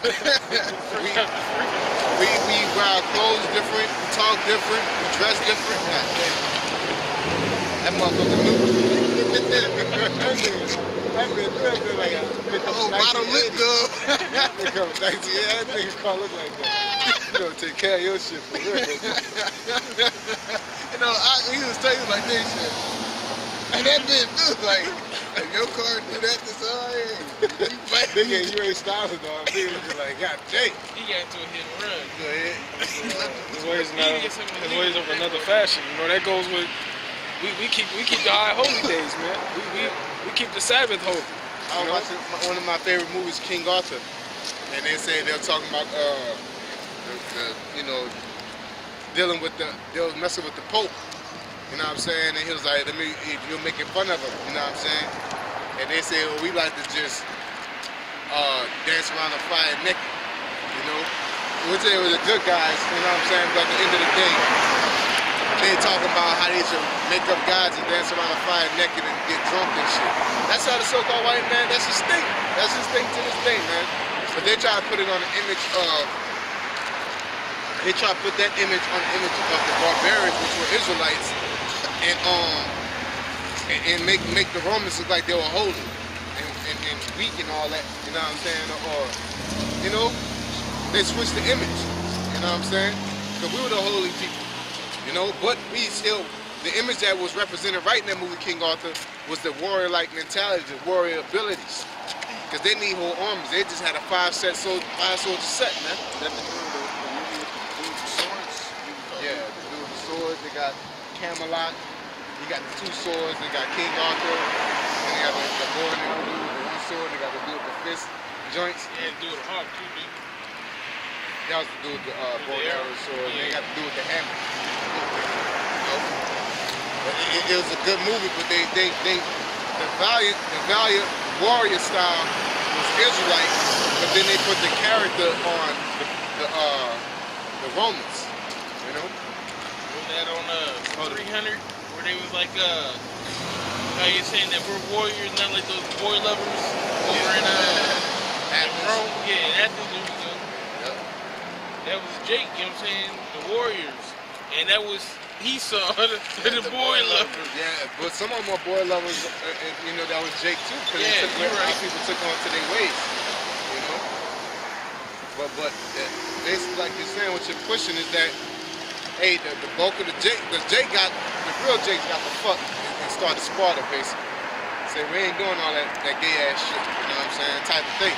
we wear our clothes different, we talk different, we dress different. God damn. That motherfucker knew. That nigga do like a Oh, bottle lip good. That nigga call look like that. You don't take care of your shit for real. You know, he was telling like this shit. And that bitch do like, if your car do that to somebody, you fight. Nigga, you ain't styling though. Nigga looking like, God dang. He got into a hit and run. Go ahead. His ways of another fashion. You know, that goes with we keep the high holy days, man. We keep the Sabbath holy. I was watching one of my favorite movies, King Arthur, and they say they're talking about you know, they was messing with the Pope. You know what I'm saying? And he was like, you're making fun of him. You know what I'm saying? And they say, well, we like to just dance around the fire naked. You know, which they were the good guys. You know what I'm saying? But at the end of the day, they talking about how they should make up gods and dance around the fire naked and get drunk and shit. That's how the so-called white man, that's his thing. That's his thing to this day, man. But they try to put it on the image of, they try to put that image on the image of the barbarians, which were Israelites, and make the Romans look like they were holy and weak and all that. You know what I'm saying? Or, you know, they switched the image. You know what I'm saying? Because we were the holy people. You know, but we still, the image that was represented right in that movie, King Arthur, was the warrior-like mentality, the warrior abilities. Because they need whole armies. They just had a five-soldier set, man. That the movie with the swords? Yeah, the dude with the swords. They got Camelot. You got the two swords. They got King Arthur. And they got the boy and the dude with the one sword. They got the dude with the fist joints. Yeah, do the hawk too, dude. That was the dude with the bow and arrow sword. Yeah. They got the dude with the hammer. You know? But it was a good movie, but the valiant warrior style was Israelite, but then they put the character on the Romans. You know? Was that on 300? Where they was like, how you saying that we're warriors, not like those boy lovers over in Rome? Yeah, Athens, there we go. Yep. That was Jake, you know what I'm saying? The warriors. And that was Esau, the boy lovers. Yeah, but some of them are boy lovers, you know, that was Jake too, because right. people took on to their ways, you know? But basically, like you're saying, what you're pushing is that, hey, the bulk of the Jake, because the real Jake got the fuck and started Sparta, basically. Say, we ain't doing all that gay ass shit, you know what I'm saying, type of thing.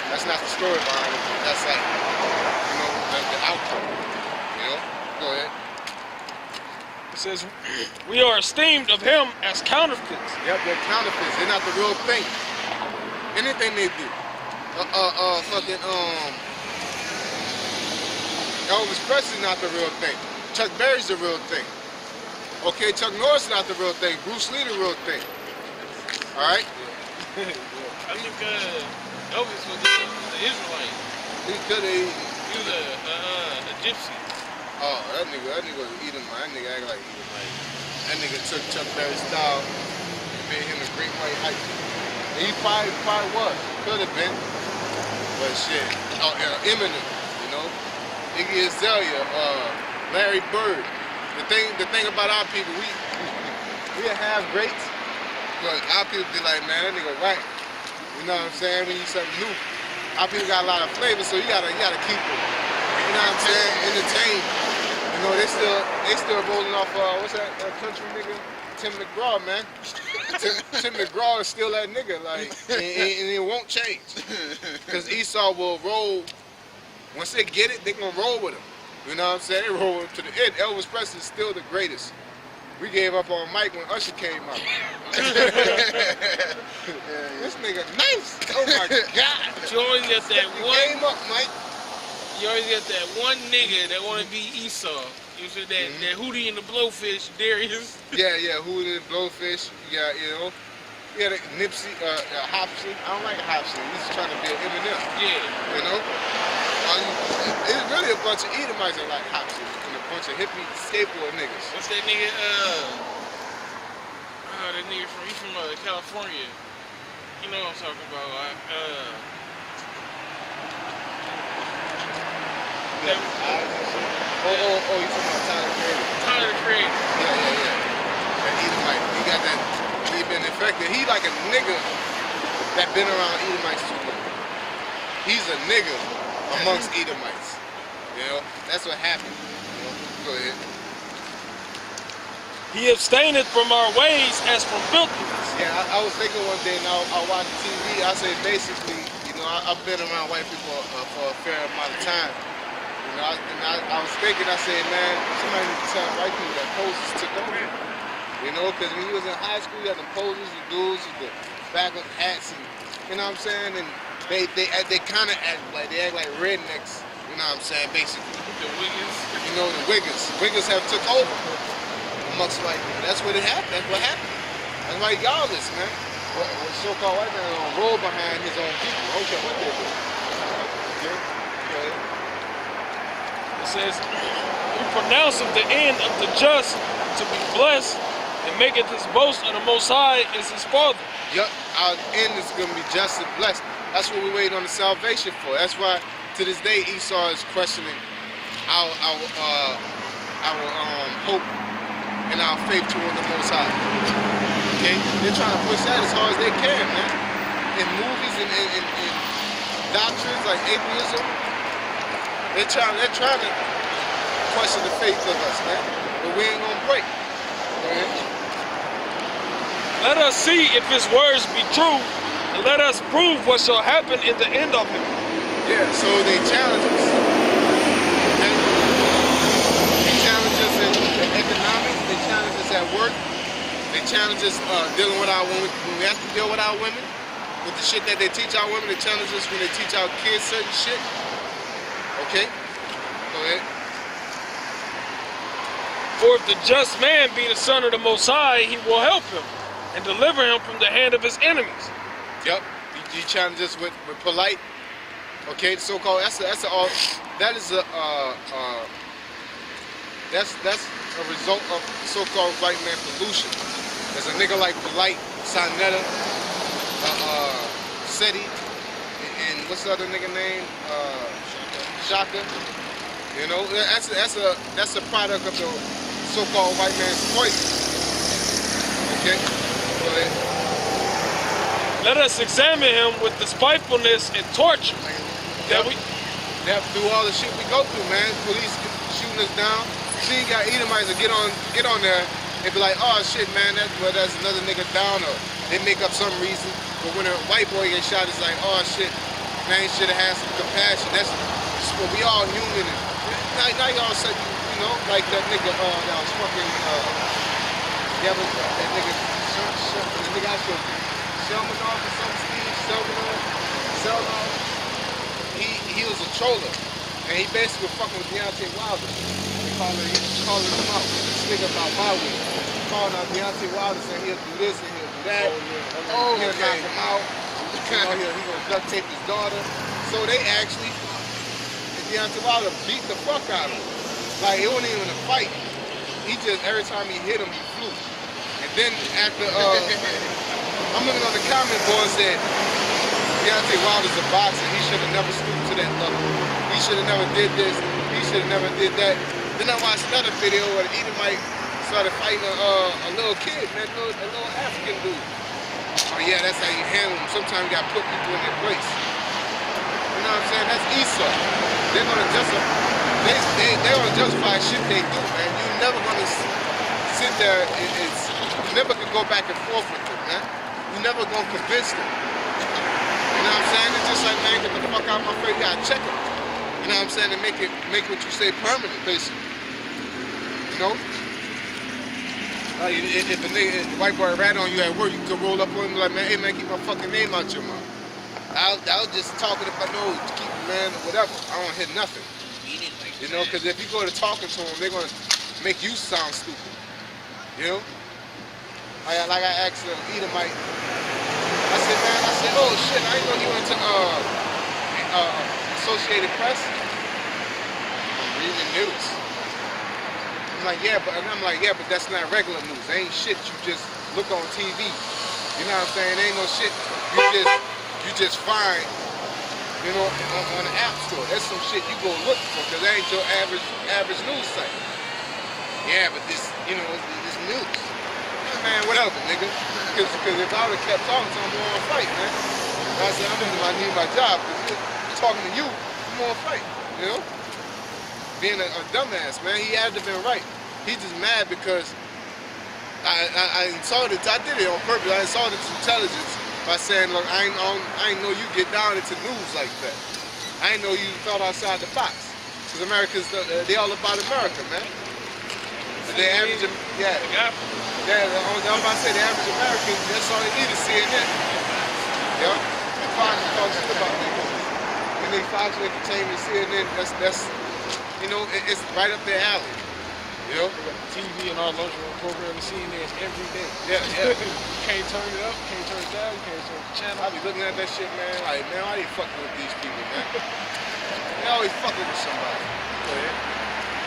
That's not the story behind it, that's like, you know, the outcome, you know? Go ahead. It says, we are esteemed of him as counterfeits. Yep, they're counterfeits. They're not the real thing. Anything they do. Fucking, Elvis Presley's not the real thing. Chuck Berry's the real thing. Okay, Chuck Norris is not the real thing. Bruce Lee the real thing. Alright? I think Elvis was an Israelite. He was a gypsy. Oh, that nigga was Edomite. That nigga act like Edomite. That nigga took Chuck Berry's style and made him a great white hype. And he probably was. Could have been. But shit. Oh, Eminem, you know? Iggy Azalea, Larry Bird. The thing about our people, we have greats, but our people be like, man, that nigga whack. You know what I'm saying? We need something new. Our people got a lot of flavor, so you gotta keep it. You know what I'm saying? Entertain. You know, they still rolling off, what's that country nigga? Tim McGraw, man. Tim McGraw is still that nigga, like, and it won't change. Because Esau will roll, once they get it, they gonna roll with him. You know what I'm saying? They roll to the end. Elvis Presley is still the greatest. We gave up on Mike when Usher came out. This nigga nice. Oh my God. But you always got that one. Came up, Mike. You always got that one nigga that want to be Esau. You said that that Hootie and the Blowfish, Darius. Yeah, Hootie and the Blowfish. Yeah, you know. Yeah, Nipsey, Hopsy. I don't like Hopsy. He's trying to be an Eminem. Yeah. You know. It's really a bunch of Edomites that like Hopsy and a bunch of hippie skateboard niggas. What's that nigga? That nigga from California. You know what I'm talking about? be like eyes and shit. Oh, you talking about Tyler the Creator? Tyler the Creator. Yeah. That Edomite. He got that, he been infected. He like a nigga that been around Edomites too long. He's a nigga amongst Edomites. You know, that's what happened. You know? Go ahead. He abstaineth from our ways as from filthiness. Yeah, I was thinking one day, and I watched TV. I say basically, you know, I've been around white people for a fair amount of time. You know, I was thinking, I said, man, somebody need to tell white people that poses took over. You know, because when you was in high school, you had the poses, the dudes with the backward hats, and you know what I'm saying, and they kind of act like rednecks. You know what I'm saying, basically. The Wiggins. You know, the Wiggins have took over amongst white people. That's what it happened. That's what happened. That's why y'all this, man. What so-called white man gonna roll behind his own people. I don't care what they do. Okay? Go ahead. It says, "Who pronounceth the end of the just to be blessed, and maketh his boast of the Most High as his Father." Yup, our end is gonna be just and blessed. That's what we wait on the salvation for. That's why to this day Esau is questioning our hope and our faith toward the Most High. Okay? They're trying to push that as hard as they can, man. In movies and in doctrines like atheism, they're trying to question the faith of us, man. But we ain't gonna break. Okay? Let us see if his words be true, and let us prove what shall happen in the end of him. Yeah, so they challenge us. Okay? They challenge us in economics, they challenge us at work, they challenge us dealing with our women, when we have to deal with our women, with the shit that they teach our women, they challenge us when they teach our kids certain shit. Okay? Go ahead. For if the just man be the son of the Most High, he will help him and deliver him from the hand of his enemies. Yep. He challenges us with polite. Okay, so-called that's a result of so-called white man pollution. There's a nigga like Polite, Sonetta, Seti, and what's the other nigga name? Shaka. You know, that's a product of the so-called white man's poison. Okay, go ahead. Let us examine him with the spitefulness and torture that we. Through all the shit we go through, man. Police shooting us down. See, you got Edomites that get on there and be like, oh shit, man, that's another nigga down, or they make up some reason. But when a white boy gets shot, it's like, oh shit, man, should have had some compassion. That's what we all human. And now y'all said, you know, like that nigga that was fucking, that nigga, the nigga I showed you. Selmanov or something, Steve Selmanov. He was a troller, and he basically was fucking with Deontay Wilder. He calling him out. This nigga about my way. Calling out Deontay Wilder, saying he'll do this and he'll do that. He'll knock him out. He gonna duct tape his daughter. So they actually, Deontay Wilder beat the fuck out of him. Like it wasn't even a fight. He just every time he hit him, he flew. And then after I'm looking on the comment board and said, Deontay Wilder's a boxer. He should have never stooped to that level. He should have never did this. He should have never did that. Then I watched another video where the Edomite started fighting a little kid, man, a little African dude. Oh yeah, that's how you handle them. Sometimes you gotta put people in their place. You know what I'm saying? That's Esau. They're gonna justify shit they do, man. You're never gonna sit there. You never can go back and forth with them, man. You're never gonna convince them. You know what I'm saying? It's just like, man, get the fuck out of my face. You gotta check them. You know what I'm saying? And make what you say permanent, basically. You know? If the white boy rat on you at work, you can roll up on him like, man, hey man, keep my fucking name out your mouth. I was just talking about keep man, whatever. I don't hit nothing. You know, because if you go to talking to them, they're gonna make you sound stupid. You know? Like I asked them, Edomite. I said, oh shit, I didn't know you went to Associated Press. I'm reading the news. I'm like, yeah, but that's not regular news. Ain't shit you just look on TV. You know what I'm saying? Ain't no shit. You just find You know, on the App Store. That's some shit you go look for, because that ain't your average news site. Yeah, but this, you know, this news. Yeah, man, whatever, nigga. Because if I would have kept talking to him, I'm on a fight, man. I said, I need my job, because talking to you, I'm on a fight, you know? Being a dumbass, man, he had to have been right. He's just mad because I insulted, I did it on purpose, I insulted his intelligence by saying, look, I ain't know you get down into news like that. I ain't know you thought outside the box. Because America's, they all about America, man. The average, yeah. Yeah, I'm about to say the average American, that's all they need is CNN. Yeah. Fox talks shit about me. And they Fox Entertainment, CNN, that's you know, it's right up their alley. You know? TV and our lunchroom program is seeing this every day. Yeah, yeah. Can't turn it up, can't turn it down, can't turn the channel. I be looking at that shit, man, like, man, why they fucking with these people, man? They always fucking with somebody.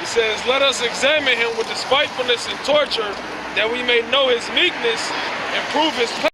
It says, let us examine him with the spitefulness and torture, that we may know his meekness and prove his